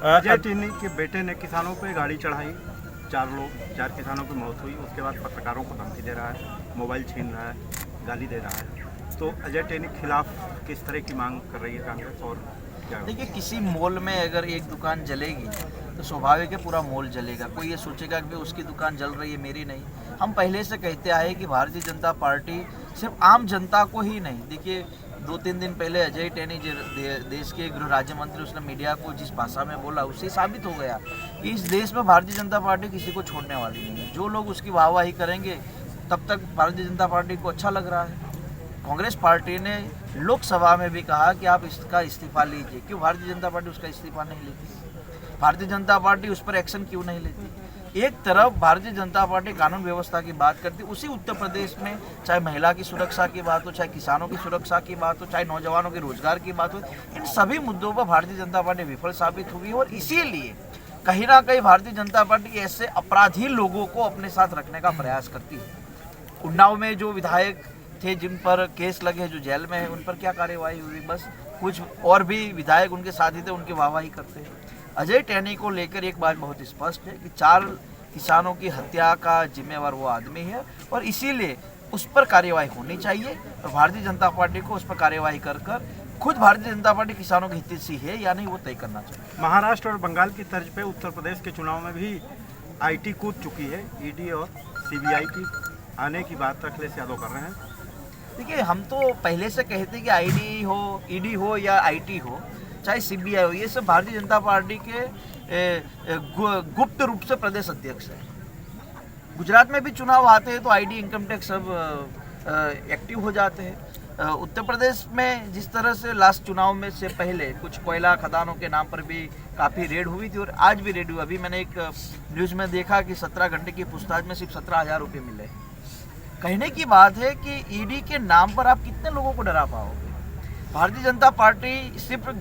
अजय टिन्नी के बेटे ने किसानों पे गाड़ी चढ़ाई, 4 किसानों की मौत हुई। उसके बाद पत्रकारों को धमकी दे रहा है, मोबाइल छीन रहा है, गाली दे रहा है। तो अजय टिन्नी के खिलाफ किस तरह की मांग कर रही है कांग्रेस और क्या? देखिए, किसी मॉल में अगर एक दुकान जलेगी तो स्वाभाविक है पूरा मॉल जलेगा। कोई ये सोचेगा कि उसकी दुकान जल रही है, मेरी नहीं। हम पहले से कहते आए कि भारतीय जनता पार्टी सिर्फ आम जनता को ही नहीं, देखिए 2-3 दिन पहले अजय टिन्नी देश के गृह राज्य मंत्री, उसने मीडिया को जिस भाषा में बोला उससे साबित हो गया कि इस देश में भारतीय जनता पार्टी किसी को छोड़ने वाली नहीं है। जो लोग उसकी वाहवाही करेंगे तब तक भारतीय जनता पार्टी को अच्छा लग रहा है। कांग्रेस पार्टी ने लोकसभा में भी कहा कि आप इसका इस्तीफा लीजिए। क्यों भारतीय जनता पार्टी उसका इस्तीफा नहीं लेती? भारतीय जनता पार्टी उस पर एक्शन क्यों नहीं लेती? एक तरफ भारतीय जनता पार्टी कानून व्यवस्था की बात करती, उसी उत्तर प्रदेश में चाहे महिला की सुरक्षा की बात हो, चाहे किसानों की सुरक्षा की बात हो, चाहे नौजवानों के रोजगार की बात हो, इन सभी मुद्दों पर भारतीय जनता पार्टी विफल साबित हुई है। और इसीलिए कहीं ना कहीं भारतीय जनता पार्टी ऐसे अपराधी लोगों को अपने साथ रखने का प्रयास करती है। उन्नाव में जो विधायक थे जिन पर केस लगे, जो जेल में है, उन पर क्या कार्यवाही हुई? बस कुछ और भी विधायक उनके साथी थे, उनकी वाहवाही करते हैं। अजय टिन्नी को लेकर एक बात बहुत स्पष्ट है कि 4 किसानों की हत्या का जिम्मेवार वो आदमी है और इसीलिए उस पर कार्यवाही होनी चाहिए और भारतीय जनता पार्टी को उस पर कार्यवाही कर खुद भारतीय जनता पार्टी किसानों की हितैषी है या नहीं वो तय करना चाहिए। महाराष्ट्र और बंगाल की तर्ज पे उत्तर प्रदेश के चुनाव में भी आईटी कूद चुकी है। ईडी और सीबीआई की आने की बात अखिलेश यादव कर रहे हैं। देखिए, हम तो पहले से कहते हैं कि ईडी हो या आईटी हो, चाहे सीबीआई हो, ये सब भारतीय जनता पार्टी के गुप्त रूप से प्रदेश अध्यक्ष है। गुजरात में भी चुनाव आते हैं तो आईडी, इनकम टैक्स सब एक्टिव हो जाते हैं। उत्तर प्रदेश में जिस तरह से लास्ट चुनाव में से पहले कुछ कोयला खदानों के नाम पर भी काफ़ी रेड हुई थी और आज भी रेड हुई। अभी मैंने एक न्यूज़ में देखा कि 17 घंटे की पूछताछ में सिर्फ 17,000 रुपये मिले। कहने की बात है कि ईडी के नाम पर आप कितने लोगों को डरा पाओगे? भारतीय जनता पार्टी सिर्फ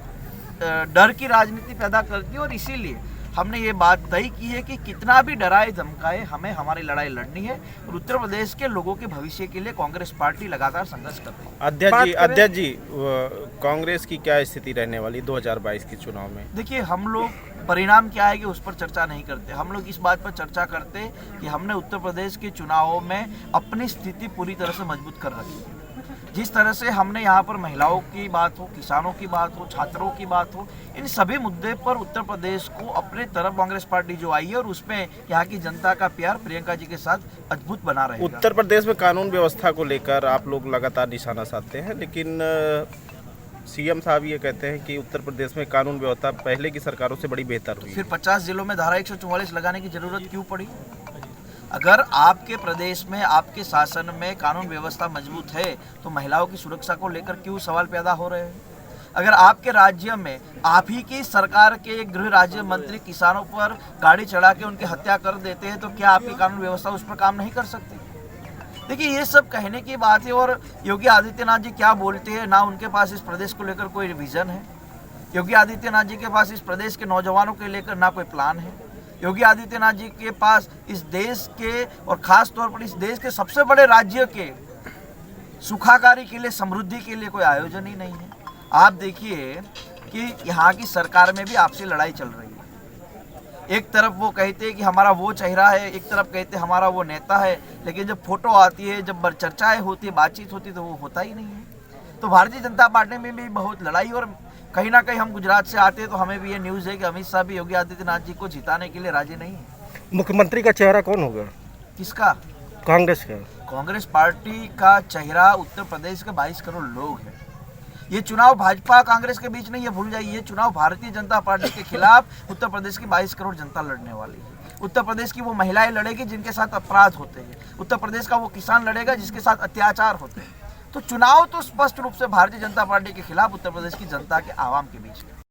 डर की राजनीति पैदा करती है और इसीलिए हमने ये बात तय की है कि कितना भी डराए धमकाए हमें हमारी लड़ाई लड़नी है और उत्तर प्रदेश के लोगों के भविष्य के लिए कांग्रेस पार्टी लगातार संघर्ष करती है। अध्यक्ष जी, कांग्रेस की क्या स्थिति रहने वाली 2022 के चुनाव में? देखिए, हम लोग परिणाम क्या है कि उस पर चर्चा नहीं करते। हम लोग इस बात पर चर्चा करते कि हमने उत्तर प्रदेश के चुनावों में अपनी स्थिति पूरी तरह से मजबूत कर रखी है। जिस तरह से हमने यहाँ पर महिलाओं की बात हो, किसानों की बात हो, छात्रों की बात हो, इन सभी मुद्दे पर उत्तर प्रदेश को अपने तरफ कांग्रेस पार्टी जो आई है और उसमें यहाँ की जनता का प्यार प्रियंका जी के साथ अद्भुत बना रहेगा। उत्तर प्रदेश में कानून व्यवस्था को लेकर आप लोग लगातार निशाना साधते हैं, लेकिन सीएम साहब ये कहते हैं कि उत्तर प्रदेश में कानून व्यवस्था पहले की सरकारों से बड़ी बेहतर हुई। फिर 50 जिलों में धारा 144 लगाने की जरूरत क्यों पड़ी? अगर आपके प्रदेश में, आपके शासन में कानून व्यवस्था मजबूत है तो महिलाओं की सुरक्षा को लेकर क्यों सवाल पैदा हो रहे हैं? अगर आपके राज्य में आप ही की सरकार के गृह राज्य मंत्री किसानों पर गाड़ी चढ़ा के उनकी हत्या कर देते हैं तो क्या आपकी कानून व्यवस्था उस पर काम नहीं कर सकती? देखिए, ये सब कहने की बात है और योगी आदित्यनाथ जी क्या बोलते हैं, ना उनके पास इस प्रदेश को लेकर कोई विजन है। योगी आदित्यनाथ जी के पास इस प्रदेश के नौजवानों के लेकर ना कोई प्लान है। योगी आदित्यनाथ जी के पास इस देश के और खास तौर पर इस देश के सबसे बड़े राज्य के सुखाकारी के लिए, समृद्धि के लिए कोई आयोजन ही नहीं है। आप देखिए कि यहाँ की सरकार में भी आपसी लड़ाई चल रही है। एक तरफ वो कहते हैं कि हमारा वो चेहरा है, एक तरफ कहते हैं हमारा वो नेता है, लेकिन जब फोटो आती है, जब चर्चाएं होती है, बातचीत होती है तो वो होता ही नहीं है। तो भारतीय जनता पार्टी में भी बहुत लड़ाई और कहीं ना कहीं हम गुजरात से आते हैं तो हमें भी ये न्यूज़ है कि अमित शाह भी योगी आदित्यनाथ जी को जिताने के लिए राजी नहीं है। मुख्यमंत्री का चेहरा कौन होगा? किसका? कांग्रेस का। कांग्रेस पार्टी का चेहरा उत्तर प्रदेश के 22 करोड़ लोग हैं। ये चुनाव भाजपा कांग्रेस के बीच नहीं है, भूल जाइए। ये चुनाव भारतीय जनता पार्टी के खिलाफ उत्तर प्रदेश की 22 करोड़ जनता लड़ने वाली है। उत्तर प्रदेश की वो महिलाएं लड़ेगी जिनके साथ अपराध होते हैं। उत्तर प्रदेश का वो किसान लड़ेगा जिसके साथ अत्याचार होते हैं। तो चुनाव तो स्पष्ट रूप से भारतीय जनता पार्टी के खिलाफ उत्तर प्रदेश की जनता के आवाम के बीच है।